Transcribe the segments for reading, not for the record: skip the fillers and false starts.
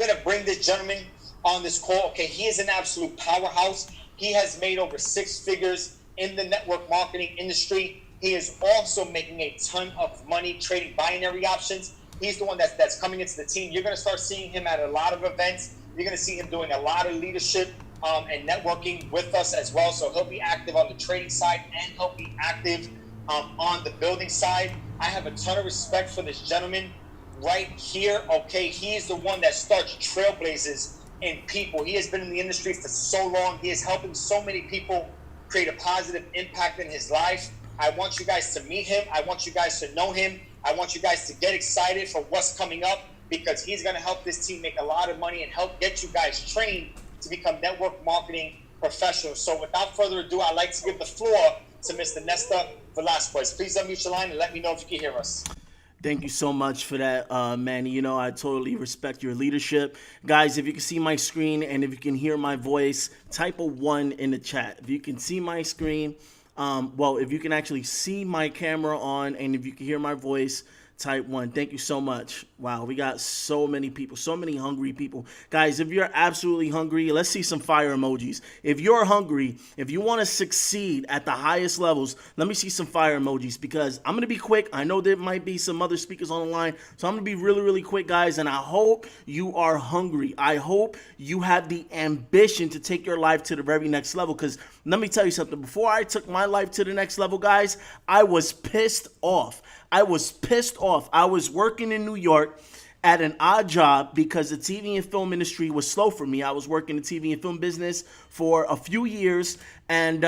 going to bring this gentleman on this call. Okay, he is an absolute powerhouse. He has made over 6 figures in the network marketing industry. He is also making a ton of money trading binary options. He's the one that's coming into the team. You're going to start seeing him at a lot of events. You're going to see him doing a lot of leadership and networking with us as well. So he'll be active on the trading side and he'll be active on the building side. I have a ton of respect for this gentleman right here. Okay, he is the one that starts trailblazers in people. He has been in the industry for so long. He is helping so many people create a positive impact in his life. I want you guys to meet him. I want you guys to know him. I want you guys to get excited for what's coming up because he's going to help this team make a lot of money and help get you guys trained to become network marketing professionals. So without further ado, I'd like to give the floor to Mr. Nes Vquez. Please unmute your line and let me know if you can hear us. Thank you so much for that, Manny. You know, I totally respect your leadership. Guys, if you can see my screen and if you can hear my voice, type a 1 in the chat. If you can see my screen, if you can actually see my camera on and if you can hear my voice, type 1. Thank you so much. Wow, we got so many people, so many hungry people. Guys, if you're absolutely hungry, let's see some fire emojis. If you're hungry, if you want to succeed at the highest levels, let me see some fire emojis because I'm going to be quick. I know there might be some other speakers on the line, so I'm going to be really, really quick, guys, and I hope you are hungry. I hope you have the ambition to take your life to the very next level because let me tell you something. Before I took my life to the next level, guys, I was pissed off. I was pissed off. I was working in New York at an odd job because the TV and film industry was slow for me. I was working in the TV and film business for a few years. And,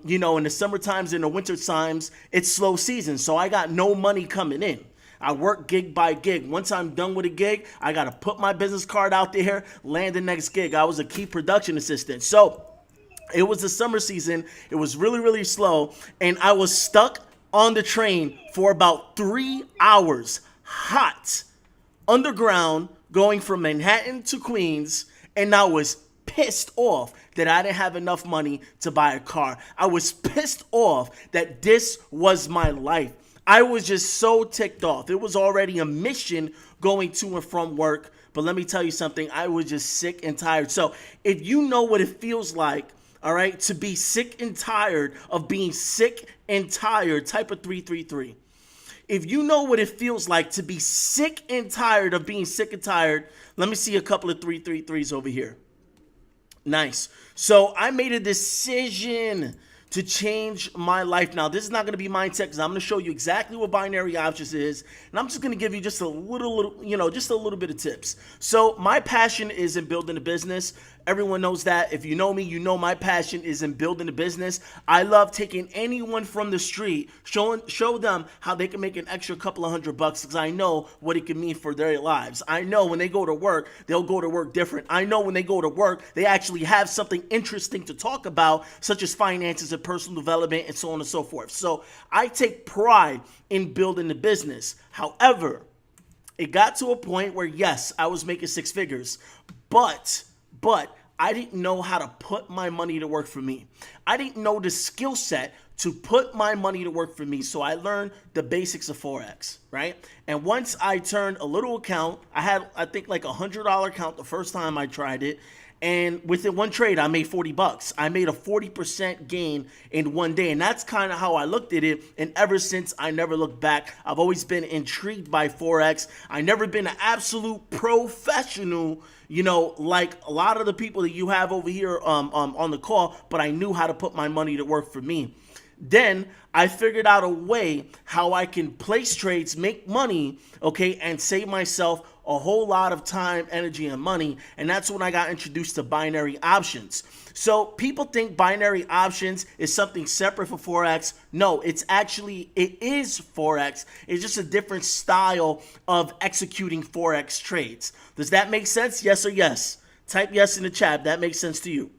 you know, in the summer times, in the winter times, it's slow season. So I got no money coming in. I work gig by gig. Once I'm done with a gig, I got to put my business card out there, land the next gig. I was a key production assistant. So it was the summer season. It was really, really slow. And I was stuck on the train for about 3 hours, hot, underground, going from Manhattan to Queens, and I was pissed off that I didn't have enough money to buy a car. I was pissed off that this was my life. I was just so ticked off. It was already a mission going to and from work, but let me tell you something, I was just sick and tired. So if you know what it feels like, all right, to be sick and tired of being sick and tired, type of 333. If you know what it feels like to be sick and tired of being sick and tired, let me see a couple of 333s over here. Nice. So I made a decision to change my life. Now, this is not going to be mindset because I'm going to show you exactly what binary options is. And I'm just going to give you just a little bit of tips. So my passion is in building a business. Everyone knows that. If you know me, you know my passion is in building a business. I love taking anyone from the street, show them how they can make an extra couple of $100 because I know what it can mean for their lives. I know when they go to work, they'll go to work different. I know when they go to work, they actually have something interesting to talk about, such as finances and personal development and so on and so forth. So I take pride in building the business. However, it got to a point where, yes, I was making 6 figures, but I didn't know how to put my money to work for me. I didn't know the skill set to put my money to work for me. So I learned the basics of Forex, right? And once I turned a little account, I had, I think, like $100 account the first time I tried it. And within one trade, I made $40. I made a 40% gain in one day. And that's kind of how I looked at it. And ever since, I never looked back. I've always been intrigued by Forex. I've never been an absolute professional, you know, like a lot of the people that you have over here on the call, but I knew how to put my money to work for me. Then I figured out a way how I can place trades, make money, okay, and save myself a whole lot of time, energy, and money. And that's when I got introduced to binary options. So people think binary options is something separate for Forex. No, it is Forex. It's just a different style of executing Forex trades. Does that make sense? Yes or yes? Type yes in the chat if that makes sense to you.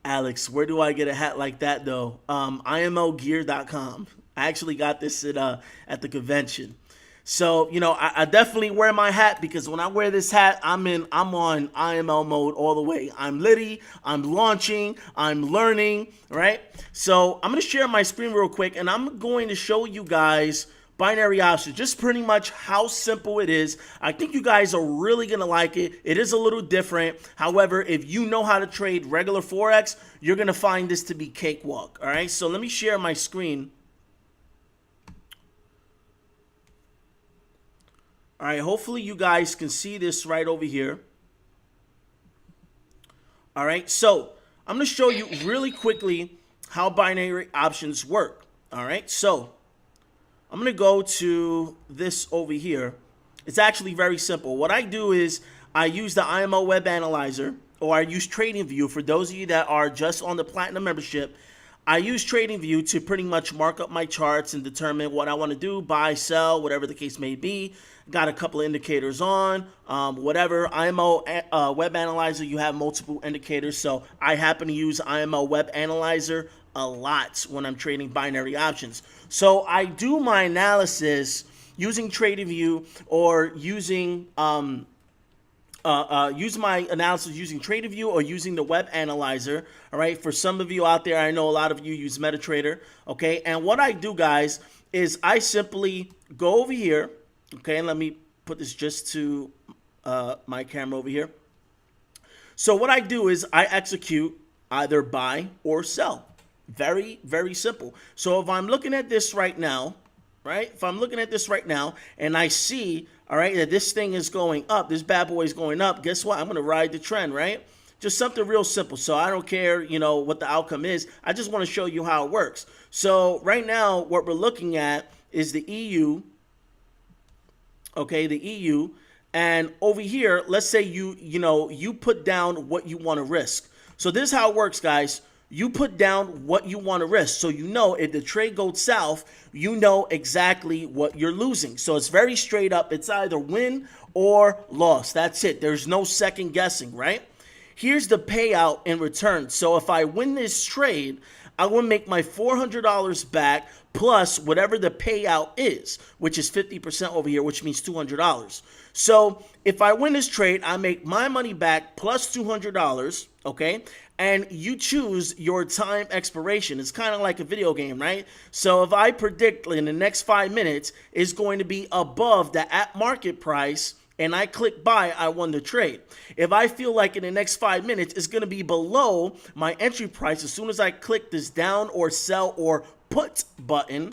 Alex, where do I get a hat like that though? IMLgear.com. I actually got this at the convention. So, you know, I definitely wear my hat because when I wear this hat, I'm on IML mode all the way. I'm litty, I'm launching, I'm learning, right? So I'm going to share my screen real quick and I'm going to show you guys binary options. Just pretty much how simple it is. I think you guys are really going to like it. It is a little different. However, if you know how to trade regular Forex, you're going to find this to be cakewalk. All right, so let me share my screen. All right, hopefully you guys can see this right over here. All right, so I'm going to show you really quickly how binary options work. All right, so I'm going to go to this over here. It's actually very simple. What I do is I use the IMO Web Analyzer, or I use TradingView. For those of you that are just on the Platinum membership, I use TradingView to pretty much mark up my charts and determine what I want to do, buy, sell, whatever the case may be. Got a couple of indicators on, whatever. IMO Web Analyzer, you have multiple indicators, so I happen to use IMO Web Analyzer a lot when I'm trading binary options. So I do my analysis using TradingView or using use my analysis using TradingView or using the Web Analyzer. All right, for some of you out there, I know a lot of you use MetaTrader. Okay, and what I do, guys, is I simply go over here. Okay, and let me put this just to my camera over here. So what I do is I execute either buy or sell. Very, very simple. So if I'm looking at this right now, right? If I'm looking at this right now and I see, all right, that this thing is going up, this bad boy is going up, guess what? I'm going to ride the trend, right? Just something real simple. So I don't care, you know, what the outcome is. I just want to show you how it works. So right now, what we're looking at is the EU. Okay, the EU. And over here, let's say you put down what you want to risk. So this is how it works, guys. You put down what you want to risk. So you know if the trade goes south, you know exactly what you're losing. So it's very straight up. It's either win or loss. That's it. There's no second guessing, right? Here's the payout in return. So if I win this trade, I will make my $400 back plus whatever the payout is, which is 50% over here, which means $200. So if I win this trade, I make my money back plus $200, okay? And you choose your time expiration. It's kind of like a video game, right? So if I predict in the next 5 minutes is going to be above the at market price, and I click buy, I won the trade. If I feel like in the next 5 minutes it's going to be below my entry price, as soon as I click this down or sell or put button,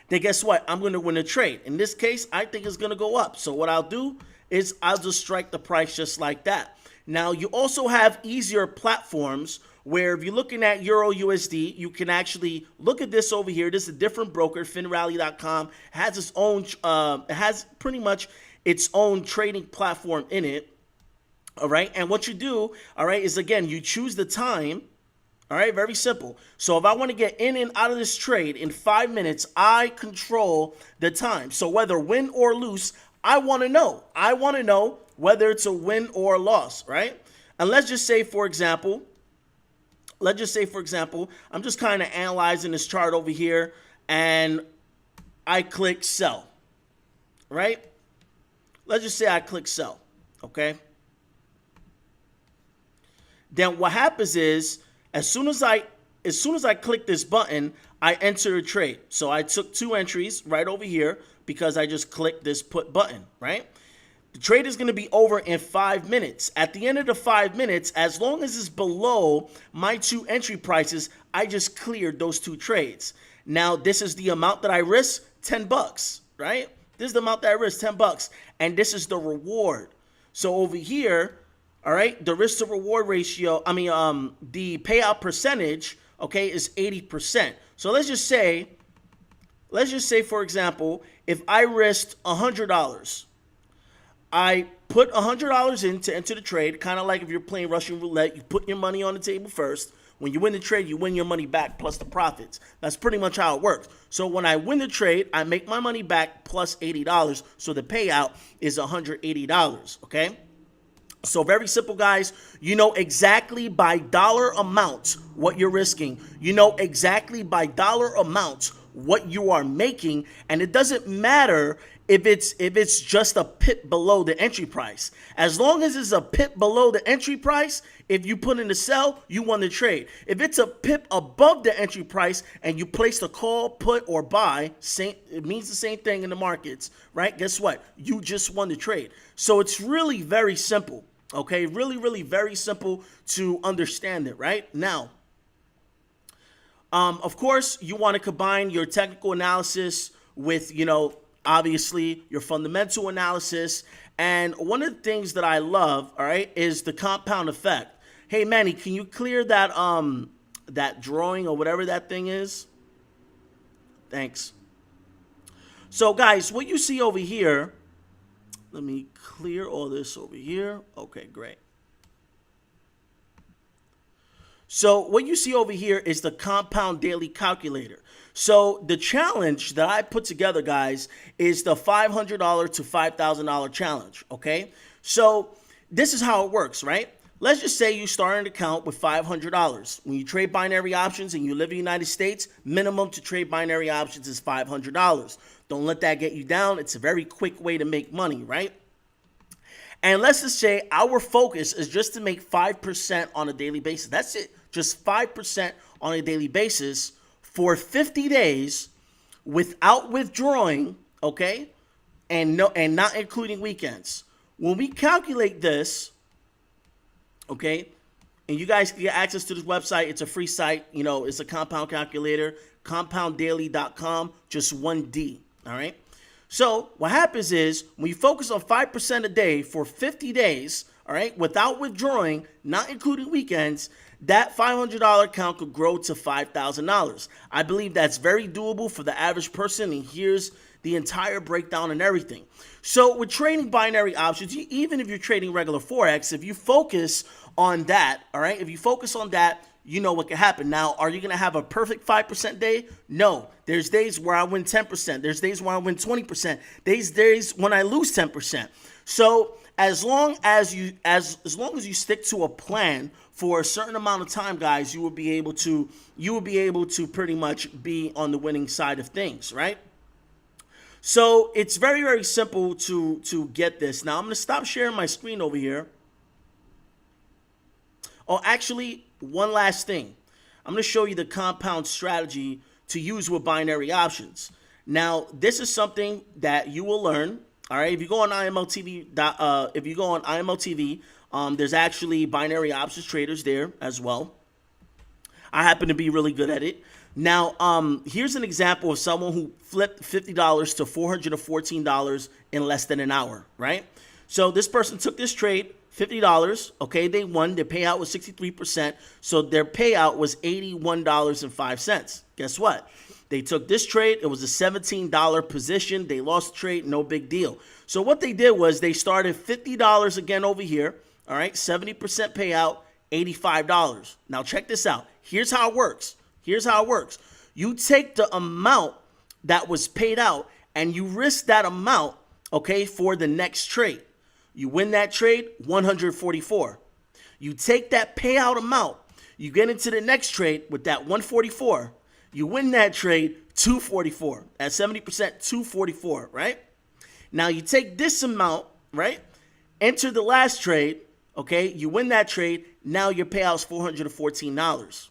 then guess what? I'm going to win the trade. In this case, I think it's going to go up. So what I'll do is I'll just strike the price just like that. Now, you also have easier platforms where if you're looking at Euro USD, you can actually look at this over here. This is a different broker, finrally.com. Has its own, it has pretty much its own trading platform in it. All right. And what you do, all right, is again, you choose the time. All right. Very simple. So if I want to get in and out of this trade in 5 minutes, I control the time. So whether win or lose, I want to know. I want to know whether it's a win or a loss, right? And let's just say, for example, I'm just kind of analyzing this chart over here and I click sell, right? Let's just say I click sell, okay? Then what happens is as soon as I click this button, I enter a trade. So I took 2 entries right over here because I just clicked this put button, right? The trade is going to be over in 5 minutes. At the end of the 5 minutes, as long as it's below my 2 entry prices, I just cleared those 2 trades. Now, this is the amount that I risk, $10, right? This is the amount that I risk, $10. And this is the reward. So over here, all right, the risk to reward ratio, the payout percentage, okay, is 80%. So let's just say, for example, if I risked $100, I put $100 in to enter the trade, kind of like if you're playing Russian roulette, you put your money on the table first. When you win the trade, you win your money back plus the profits. That's pretty much how it works. So when I win the trade, I make my money back plus $80. So the payout is $180, okay? So very simple, guys. You know exactly by dollar amount what you're risking. You know exactly by dollar amount what you are making. And it doesn't matter if it's just a pip below the entry price. As long as it's a pip below the entry price, if you put in the sell, you won the trade. If it's a pip above the entry price and you place the call, put, or buy, it means the same thing in the markets, right? Guess what? You just won the trade. So it's really very simple, okay? Really, really very simple to understand it, right? Now, of course, you want to combine your technical analysis with, obviously your fundamental analysis. And one of the things that I love, all right, is the compound effect. Hey, Manny, can you clear that that drawing or whatever that thing is? Thanks. So, guys, what you see over here, let me clear all this over here. Okay, great. So what you see over here is the compound daily calculator. So the challenge that I put together, guys, is the $500 to $5,000 challenge, okay? So this is how it works, right? Let's just say you start an account with $500. When you trade binary options and you live in the United States, minimum to trade binary options is $500. Don't let that get you down. It's a very quick way to make money, right? And let's just say our focus is just to make 5% on a daily basis. That's it. Just 5% on a daily basis for 50 days without withdrawing, okay? And not including weekends. When we calculate this, okay, and you guys can get access to this website. It's a free site. It's a compound calculator, compounddaily.com, just 1D, all right? So what happens is when you focus on 5% a day for 50 days, all right, without withdrawing, not including weekends, that $500 account could grow to $5,000. I believe that's very doable for the average person, and here's the entire breakdown and everything. So with trading binary options, even if you're trading regular Forex, if you focus on that, all right, if you focus on that, you know what can happen. Now, are you going to have a perfect 5% day? No. There's days where I win 10%. There's days where I win 20%. There's days when I lose 10%. So as long as you stick to a plan for a certain amount of time, guys, you will be able to pretty much be on the winning side of things, right? So it's very, very simple to get this. Now I'm going to stop sharing my screen over here. Oh, actually, one last thing. I'm going to show you the compound strategy to use with binary options. Now, this is something that you will learn. All right, if you go on IMLTV, there's actually binary options traders there as well. I happen to be really good at it. Now, here's an example of someone who flipped $50 to $414 in less than an hour, right? So this person took this trade, $50, okay, they won. Their payout was 63%, so their payout was $81.05. Guess what? They took this trade. It was a $17 position. They lost the trade, no big deal. So what they did was they started $50 again over here, all right, 70% payout, $85. Now check this out. Here's how it works. You take the amount that was paid out and you risk that amount, okay, for the next trade. You win that trade, 144. You take that payout amount, you get into the next trade with that 144. You win that trade, 244. At 70%, 244, right? Now you take this amount, right? Enter the last trade, okay? You win that trade. Now your payout's $414.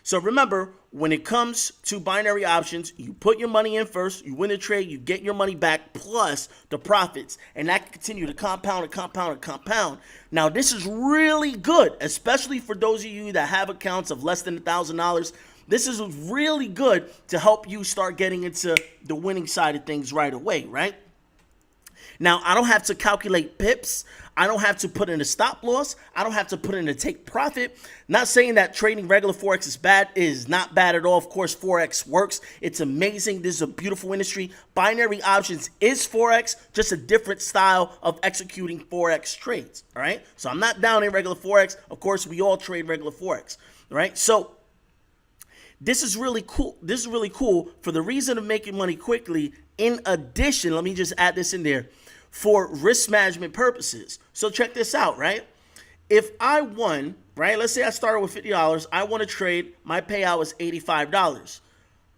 So remember, when it comes to binary options, you put your money in first, you win the trade, you get your money back plus the profits, and that can continue to compound and compound and compound. Now, this is really good, especially for those of you that have accounts of less than $1,000. This is really good to help you start getting into the winning side of things right away, right? Now, I don't have to calculate pips. I don't have to put in a stop loss. I don't have to put in a take profit. Not saying that trading regular Forex is bad. It is not bad at all. Of course, Forex works. It's amazing. This is a beautiful industry. Binary options is Forex, just a different style of executing Forex trades, all right? So I'm not down in regular Forex. Of course, we all trade regular Forex, all right? So this is really cool. This is really cool for the reason of making money quickly. In addition, let me just add this in there, for risk management purposes. So check this out, right? If I won, right, let's say I started with $50, I won a trade, my payout was $85.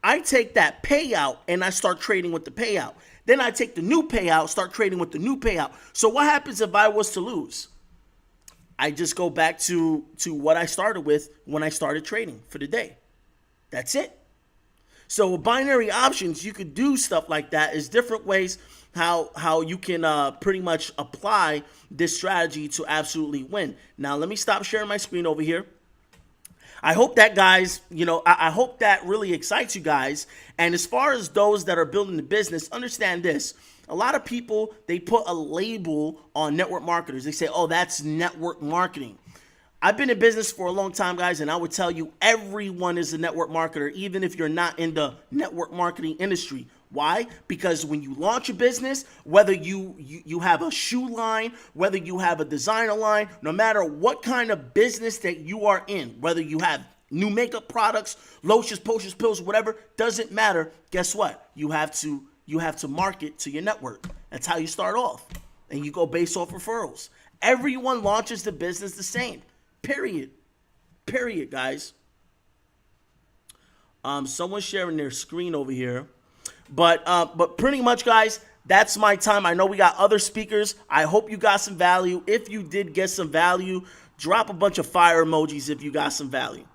I take that payout and I start trading with the payout. Then I take the new payout, start trading with the new payout. So what happens if I was to lose? I just go back to what I started with when I started trading for the day. That's it. So with binary options, you could do stuff like that. There's different ways how you can pretty much apply this strategy to absolutely win. Now, let me stop sharing my screen over here. I hope that, guys, I hope that really excites you guys. And as far as those that are building the business, understand this. A lot of people, they put a label on network marketers. They say, oh, that's network marketing. I've been in business for a long time, guys, and I would tell you everyone is a network marketer, even if you're not in the network marketing industry. Why? Because when you launch a business, whether you have a shoe line, whether you have a designer line, no matter what kind of business that you are in, whether you have new makeup products, lotions, potions, pills, whatever, doesn't matter. Guess what? You have to market to your network. That's how you start off. And you go based off referrals. Everyone launches the business the same. Period, guys. Someone's sharing their screen over here. But pretty much, guys, that's my time. I know we got other speakers. I hope you got some value. If you did get some value, drop a bunch of fire emojis if you got some value.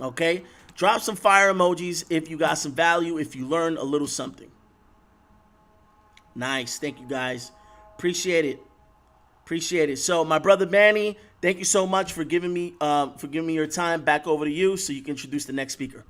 Okay? Drop some fire emojis if you got some value, if you learned a little something. Nice. Thank you, guys. Appreciate it. So, my brother Manny, thank you so much for giving me your time. Back over to you so you can introduce the next speaker.